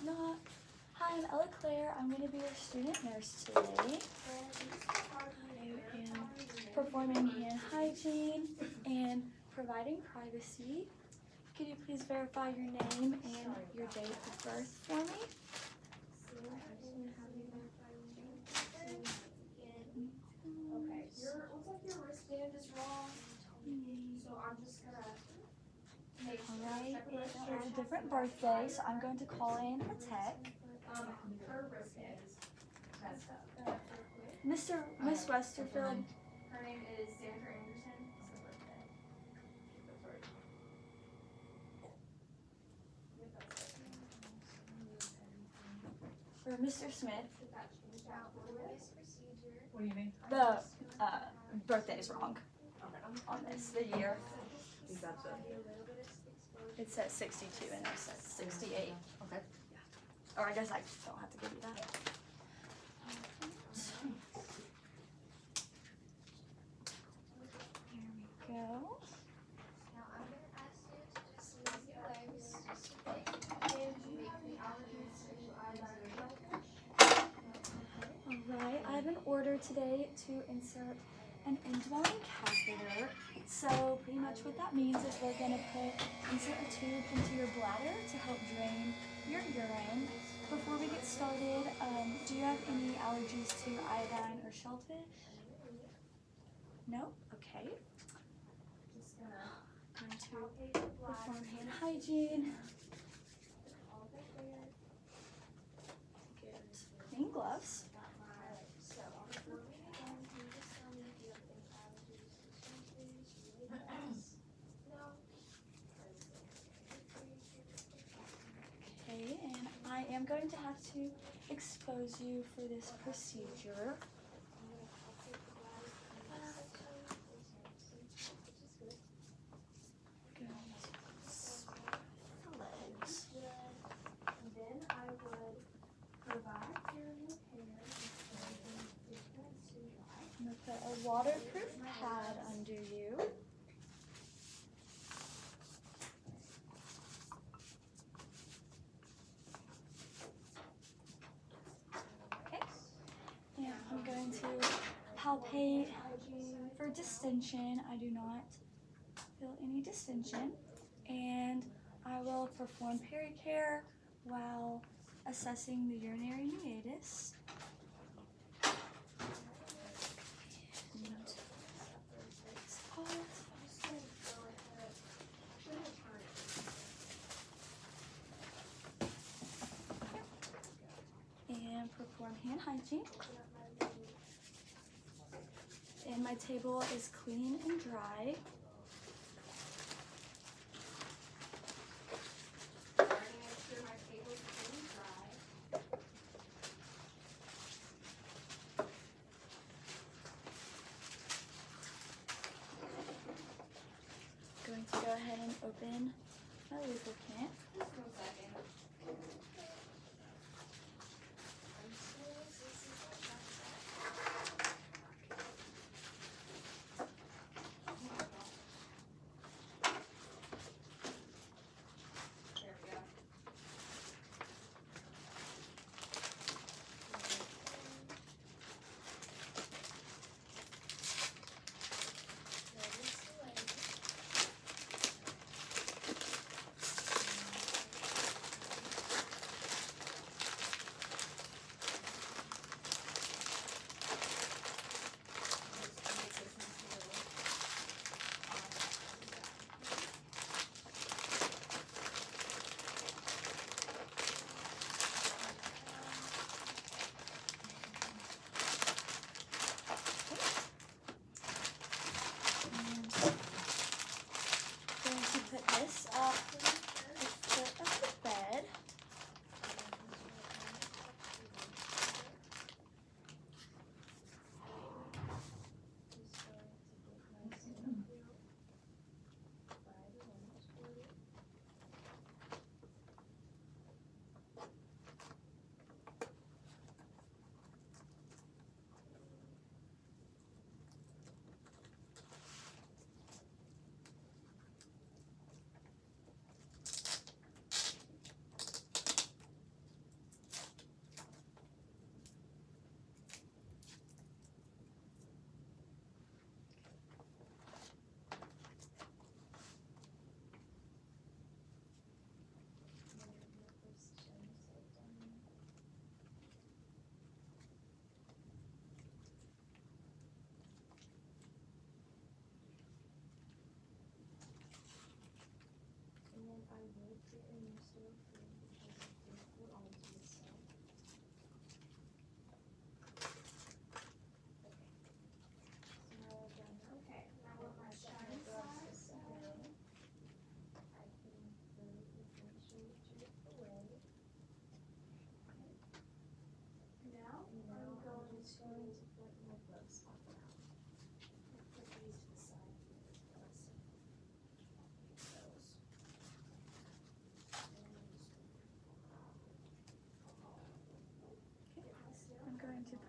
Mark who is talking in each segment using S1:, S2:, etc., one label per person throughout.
S1: not. Hi, I'm Ella Claire. I'm going to be your student nurse today. I am performing hand hygiene and providing privacy. Could you please verify your name and your date of birth for me?
S2: Okay, looks like your wristband is wrong, so I'm just gonna make sure.
S1: Alright, it's a different birthday, so I'm going to call in a tech.
S2: Her wristband is messed up.
S1: Miss Westerfield.
S2: Her name is Sandra Anderson. It's her birthday.
S1: For Mr. Smith,
S3: What do you mean?
S1: the birthday is wrong on this, the year. It says 62 and it says 68.
S3: Okay.
S1: Or I guess I don't have to give you that. Here we go.
S2: Now I'm gonna ask you to just move your legs just a bit and make the allergies to eyeliner.
S1: Alright, I have an order today to insert an indwelling catheter. So pretty much what that means is we're going to insert a tube into your bladder to help drain your urine. Before we get started, do you have any allergies to iodine or shellfish? No? Okay. I'm going to perform hand hygiene. Get clean gloves. Okay, and I am going to have to expose you for this procedure. Legs.
S2: Then I would provide your new hair
S1: I'm going to put a waterproof pad under you. Okay. And I'm going to palpate for distension. I do not feel any distension. And I will perform pericare while assessing the urinary meatus. And perform hand hygiene. And my table is clean and dry. Going to go ahead and open my lubricant.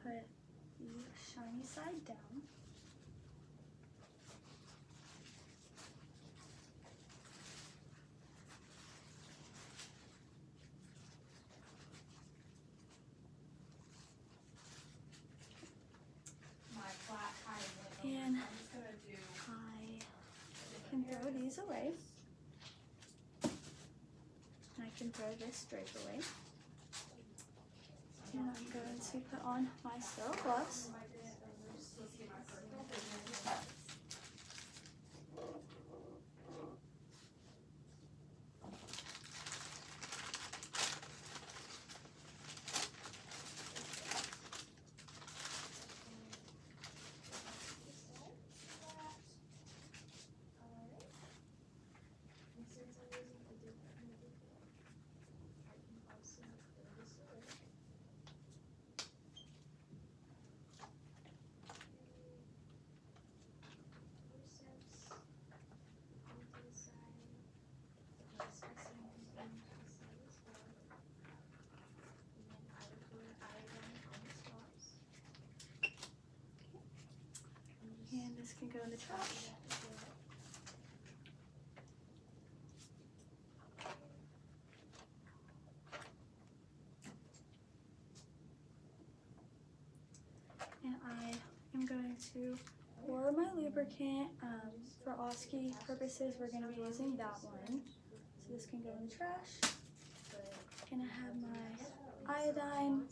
S1: put the shiny side down. And I can throw these away. And I can throw this drape away. And I'm going to put on my sterile gloves. And this can go in the trash. And I am going to pour my lubricant. For OSCE purposes, we're going to be using that one. So this can go in the trash. And I have my iodine.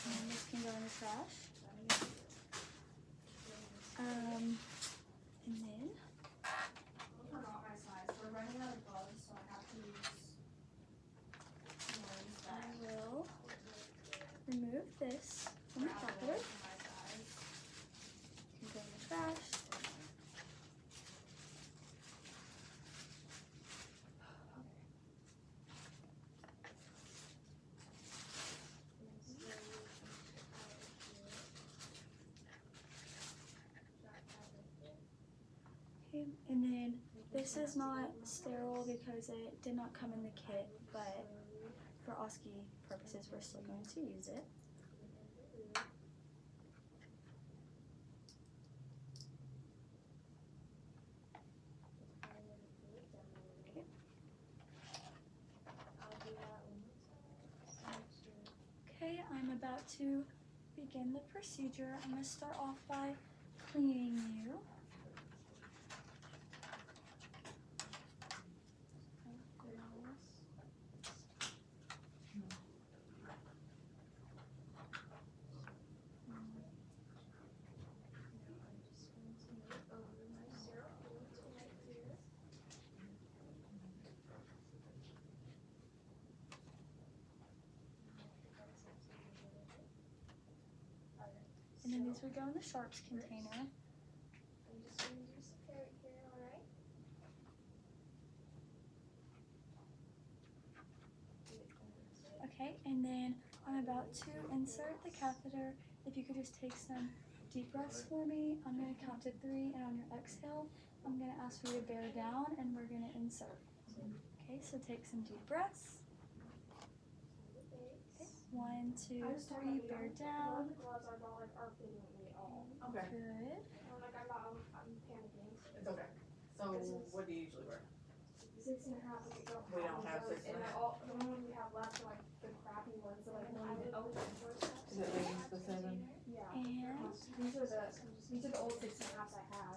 S1: And this can go in the trash. And then I will remove this from the catheter. It can go in the trash. Okay, and then this is not sterile because it did not come in the kit, but for OSCE purposes, we're still going to use it. Okay, I'm about to begin the procedure. I'm going to start off by cleaning you. And then these would go in the sharps container.
S2: I'm just going to do some carrot here, alright?
S1: Okay, and then I'm about to insert the catheter. If you could just take some deep breaths for me. I'm going to count to 3, and on your exhale, I'm going to ask for you to bear down, and we're going to insert. Okay, so take some deep breaths. Okay, 1, 2, 3, bear down.
S3: Okay.
S1: Good.
S2: I'm panicking.
S3: It's okay. So what do you usually wear?
S2: 6.5.
S3: We don't have 6.5.
S2: And the only ones we have left are like the crappy ones that like when you open
S3: Is it the 7?
S2: Yeah.
S1: And
S2: These are the old 6.5s I had.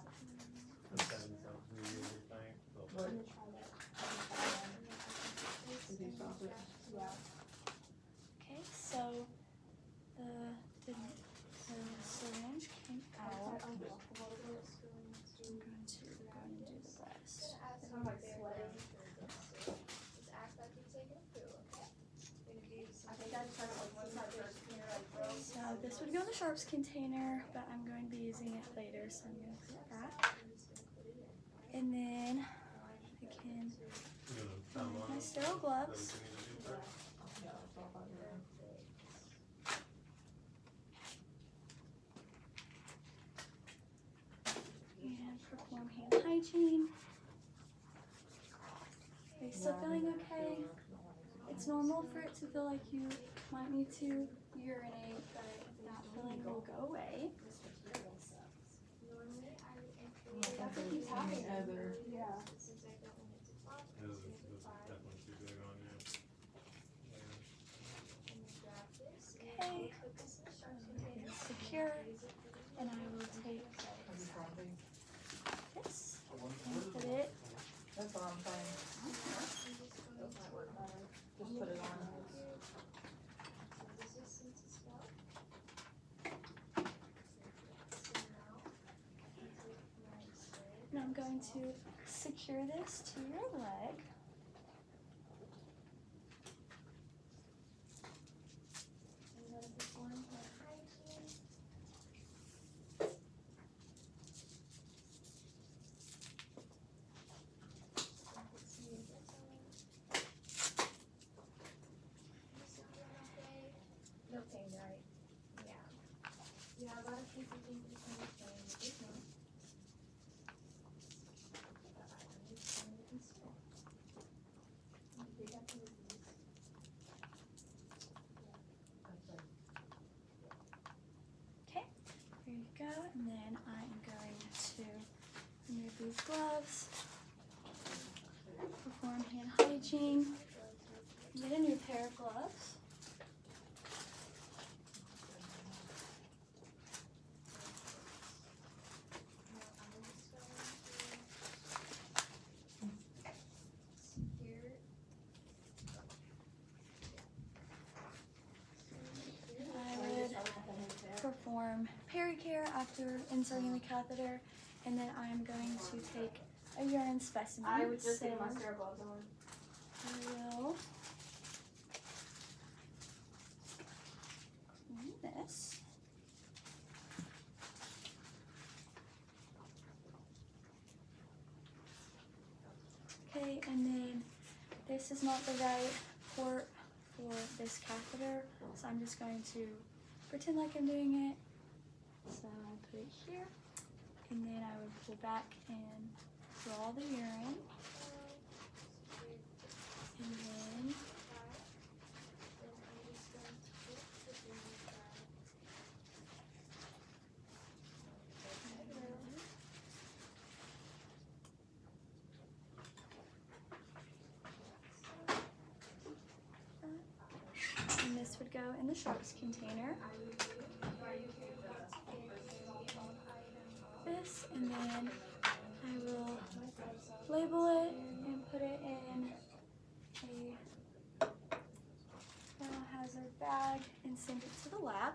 S4: The 7 sounds really thing.
S2: I'm gonna try that.
S3: Is these sausage?
S2: Yeah.
S1: okay, so the syringe came out. I'm going to go and do the rest.
S2: I'm like sweating. Just act like you're taking a poo, okay? I think I just had like one side first here, like bro.
S1: So this would go in the sharps container, but I'm going to be using it later, so I'm going to put that. And then I can remove my sterile gloves. And perform hand hygiene. Are you still feeling okay? It's normal for it to feel like you might need to urinate, but that filling will go away.
S2: Normally I would enter
S3: That's what keeps happening.
S1: Yeah.
S2: since I don't want it to flop.
S4: It was definitely too big on you. Yeah.
S2: And then grab this.
S1: Okay.
S2: Put this in a sharp container.
S1: Secure. And I will take
S3: Have you found things?
S1: this and put it.
S3: That's what I'm saying.
S2: I'm just going
S3: Those might
S2: to
S3: work better. Just put it on.
S2: resistance as well. So now I can take my thread.
S1: And I'm going to secure this to your leg.
S2: I'm going to perform my hygiene. Put some music on. You sound okay? No pain, right? Yeah. Yeah, a lot of people think this one is pain, but it's not. But I understand the concern. They got the disease.
S1: Okay, here you go. And then I am going to remove these gloves, perform hand hygiene, get a new pair of gloves.
S2: Now I'm just going to secure.
S1: I would perform pericare after inserting the catheter, and then I'm going to take a urine specimen.
S3: I would just
S1: so
S3: get my sterile gloves on.
S1: I will do this. Okay, and then this is not the right port for this catheter, so I'm just going to pretend like I'm doing it. So I put it here, and then I would pull back and draw the urine, and then and this would go in the sharps container. This, and then I will label it and put it in a biohazard bag and send it to the lab.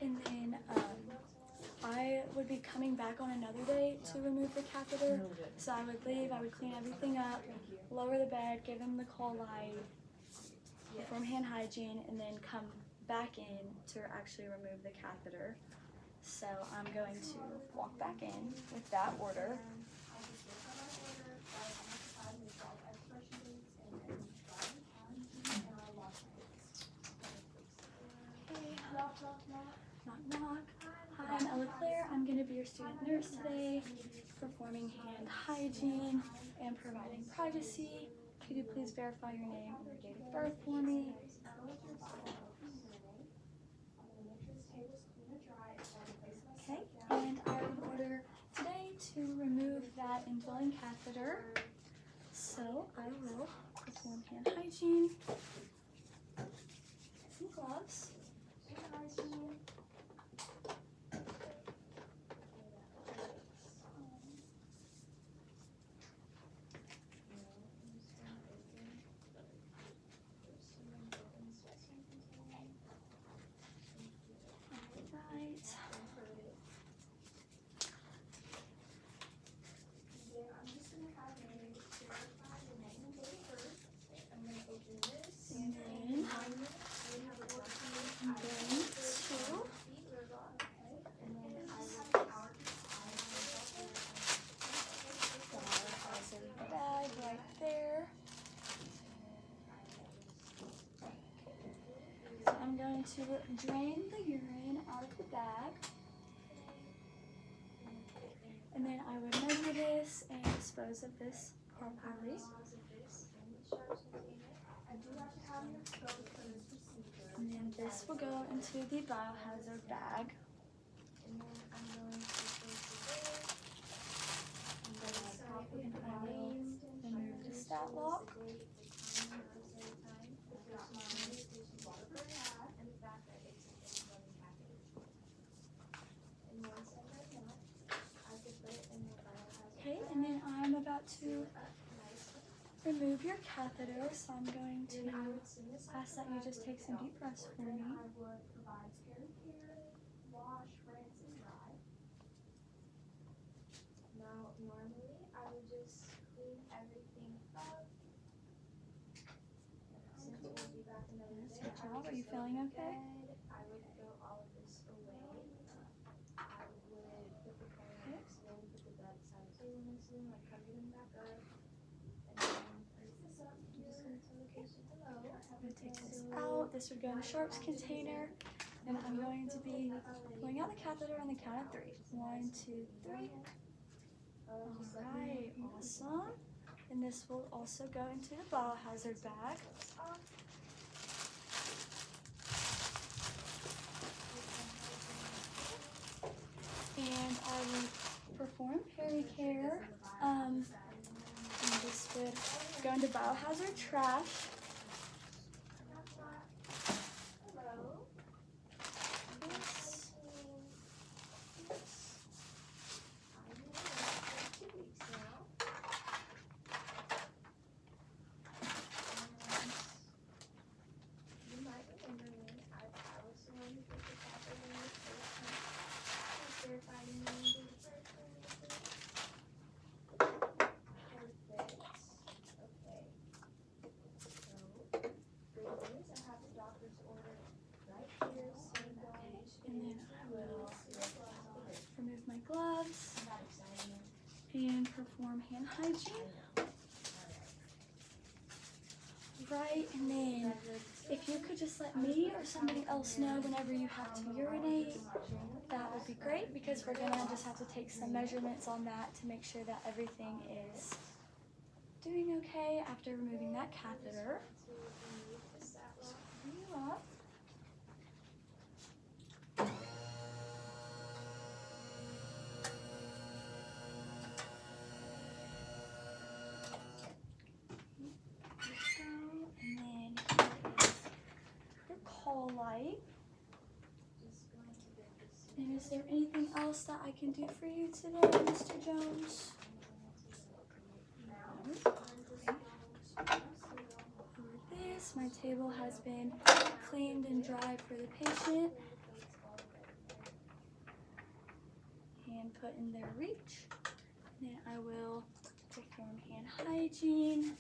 S1: And then I would be coming back on another day to remove the catheter. So I would leave, I would clean everything up, lower the bed, give him the cold light, perform hand hygiene, and then come back in to actually remove the catheter. So I'm going to walk back in with that order. Okay. Knock, knock. Hi, I'm Ella Claire. I'm going to be your student nurse today, performing hand hygiene and providing privacy. Could you please verify your name and your date of birth for me? Okay, and I would order today to remove that indwelling catheter. So I will perform hand hygiene, some gloves. Alright.
S2: I'm just going to have you verify your name and date of birth. I'm going to open this.
S1: And then
S2: We have a
S1: I'm going to biohazard bag right there. So I'm going to drain the urine out of the bag. And then I would measure this and dispose of this properly.
S2: sharps container. I do have to have you exposed for this procedure.
S1: And then this will go into the biohazard bag.
S2: And then I'm going to close the lid. I'm going to pop it in my name.
S1: Remove the stat lock.
S2: The date, the time, the time. I've got my water pad and the fact that it's an insulin package. And once I've done that, I could put it in the biohazard
S1: Okay,
S2: bag.
S1: and then I'm about to
S2: Nicely.
S1: remove your catheter, so I'm going
S2: Then I
S1: to
S2: would send this out
S1: ask that you just take some deep breaths for me.
S2: I would provide care, wash, rinse, and dry. Now, normally, I would just clean everything up. Since we'll be back another
S1: Yes,
S2: day,
S1: good
S2: I
S1: job.
S2: would
S1: Are you
S2: just
S1: feeling
S2: go to
S1: okay?
S2: bed. I would throw all of this away. I would put the phone next to them, put the bedside table next to them, like cover them back up. And then place this up. I'm just gonna tell the patient hello.
S1: I'm going to take this out. This would go in the sharps container. And I'm going to be pulling out the catheter on the count of 3. 1, 2, 3. Alright, awesome. And this will also go into the biohazard bag. And I will perform pericare. And this would go into biohazard trash.
S2: Hello.
S1: This.
S2: I've been away for 2 weeks now. You might remember me. I was the one who put the catheter in the first time. I was verified and then did the first one. Perfect. Okay. So, great news. I have the doctor's order right here. So
S1: And then I will remove my gloves
S2: not exciting.
S1: and perform hand hygiene. Right, and then if you could just let me or somebody else know whenever you have to urinate, that would be great, because we're gonna just have to take some measurements on that to make sure that everything is doing okay after removing that catheter.
S2: To remove the sat lock.
S1: Bring you up. And then here is your call light.
S2: Just going to get this.
S1: And is there anything else that I can do for you today, Mr. Jones? For this, my table has been cleaned and dried for the patient and put in their reach. Then I will perform hand hygiene.